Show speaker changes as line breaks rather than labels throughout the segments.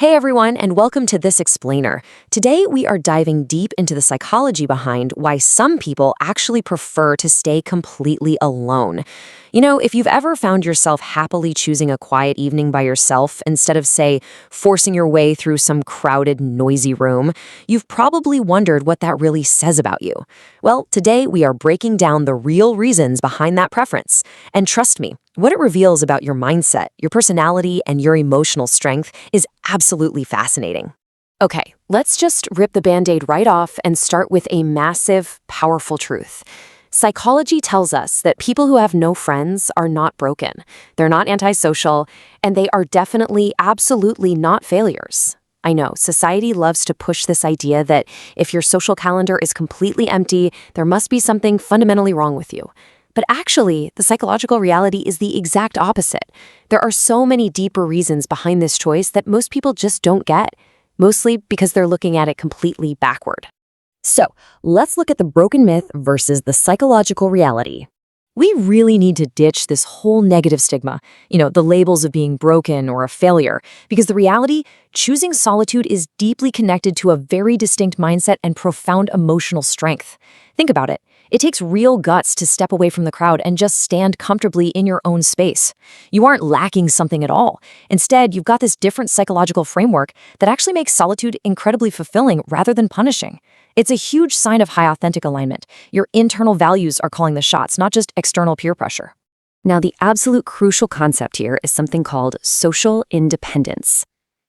Hey everyone, and welcome to This Explainer. Today we are diving deep into the psychology behind why some people actually prefer to stay completely alone. If you've ever found yourself happily choosing a quiet evening by yourself instead of, say, forcing your way through some crowded, noisy room, you've probably wondered what that really says about you. Well, today we are breaking down the real reasons behind that preference. And trust me, what it reveals about your mindset, your personality, and your emotional strength is absolutely fascinating. Okay, let's just rip the Band-Aid right off and start with a massive, powerful truth. Psychology tells us that people who have no friends are not broken. They're not antisocial, and they are definitely, absolutely not failures. I know, society loves to push this idea that if your social calendar is completely empty, there must be something fundamentally wrong with you. But actually, the psychological reality is the exact opposite. There are so many deeper reasons behind this choice that most people just don't get, mostly because they're looking at it completely backward. So, let's look at the broken myth versus the psychological reality. We really need to ditch this whole negative stigma, the labels of being broken or a failure, because the reality, choosing solitude is deeply connected to a very distinct mindset and profound emotional strength. Think about it. It takes real guts to step away from the crowd and just stand comfortably in your own space. You aren't lacking something at all. Instead, you've got this different psychological framework that actually makes solitude incredibly fulfilling rather than punishing. It's a huge sign of high authentic alignment. Your internal values are calling the shots, not just external peer pressure. Now, the absolute crucial concept here is something called social independence.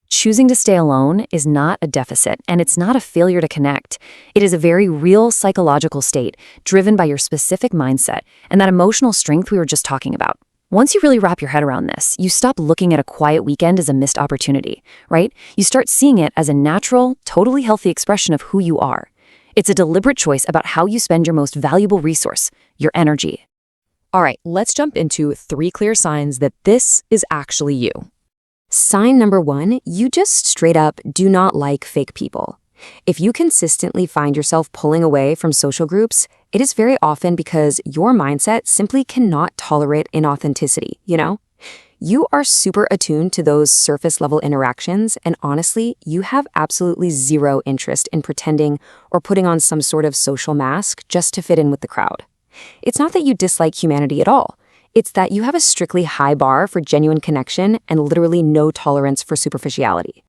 Choosing to stay alone is not a deficit, and it's not a failure to connect. It is a very real psychological state, driven by your specific mindset and that emotional strength we were just talking about. Once you really wrap your head around this, you stop looking at a quiet weekend as a missed opportunity, right? You start seeing it as a natural, totally healthy expression of who you are. It's a deliberate choice about how you spend your most valuable resource, your energy. All right, let's jump into 3 clear signs that this is actually you. Sign number 1, you just straight up do not like fake people. If you consistently find yourself pulling away from social groups, it is very often because your mindset simply cannot tolerate inauthenticity, You are super attuned to those surface-level interactions, and honestly, you have absolutely zero interest in pretending or putting on some sort of social mask just to fit in with the crowd. It's not that you dislike humanity at all. It's that you have a strictly high bar for genuine connection and literally no tolerance for superficiality.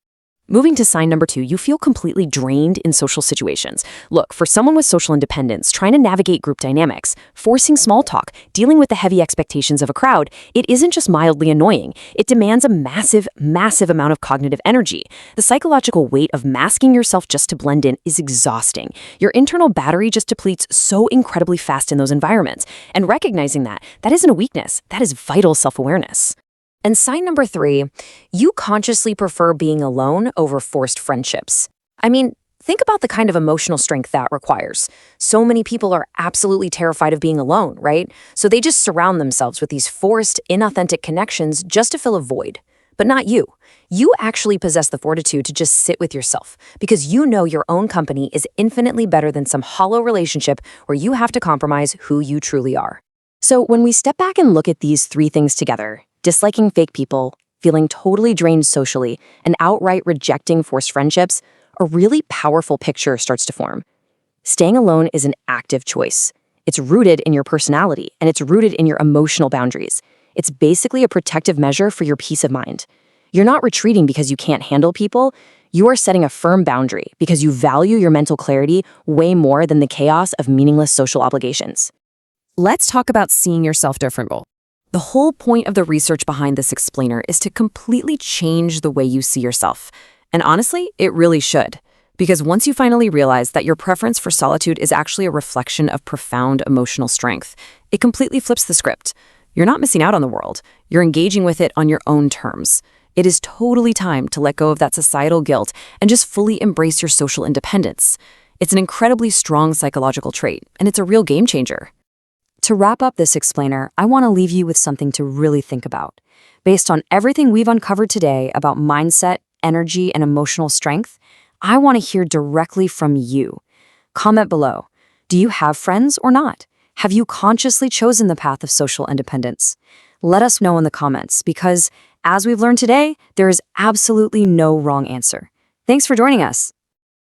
Moving to sign number 2, you feel completely drained in social situations. Look, for someone with social independence, trying to navigate group dynamics, forcing small talk, dealing with the heavy expectations of a crowd, it isn't just mildly annoying. It demands a massive, massive amount of cognitive energy. The psychological weight of masking yourself just to blend in is exhausting. Your internal battery just depletes so incredibly fast in those environments. And recognizing that isn't a weakness. That is vital self-awareness. And sign number 3, you consciously prefer being alone over forced friendships. Think about the kind of emotional strength that requires. So many people are absolutely terrified of being alone, right? So they just surround themselves with these forced, inauthentic connections just to fill a void. But not you. You actually possess the fortitude to just sit with yourself because you know your own company is infinitely better than some hollow relationship where you have to compromise who you truly are. So when we step back and look at these 3 things together, disliking fake people, feeling totally drained socially, and outright rejecting forced friendships, a really powerful picture starts to form. Staying alone is an active choice. It's rooted in your personality, and it's rooted in your emotional boundaries. It's basically a protective measure for your peace of mind. You're not retreating because you can't handle people. You are setting a firm boundary because you value your mental clarity way more than the chaos of meaningless social obligations. Let's talk about seeing yourself differently. The whole point of the research behind this explainer is to completely change the way you see yourself. And honestly, it really should. Because once you finally realize that your preference for solitude is actually a reflection of profound emotional strength, it completely flips the script. You're not missing out on the world. You're engaging with it on your own terms. It is totally time to let go of that societal guilt and just fully embrace your social independence. It's an incredibly strong psychological trait, and it's a real game changer. To wrap up this explainer, I want to leave you with something to really think about. Based on everything we've uncovered today about mindset, energy, and emotional strength, I want to hear directly from you. Comment below. Do you have friends or not? Have you consciously chosen the path of social independence? Let us know in the comments because
As we've learned today, there is absolutely no wrong answer. Thanks for joining us.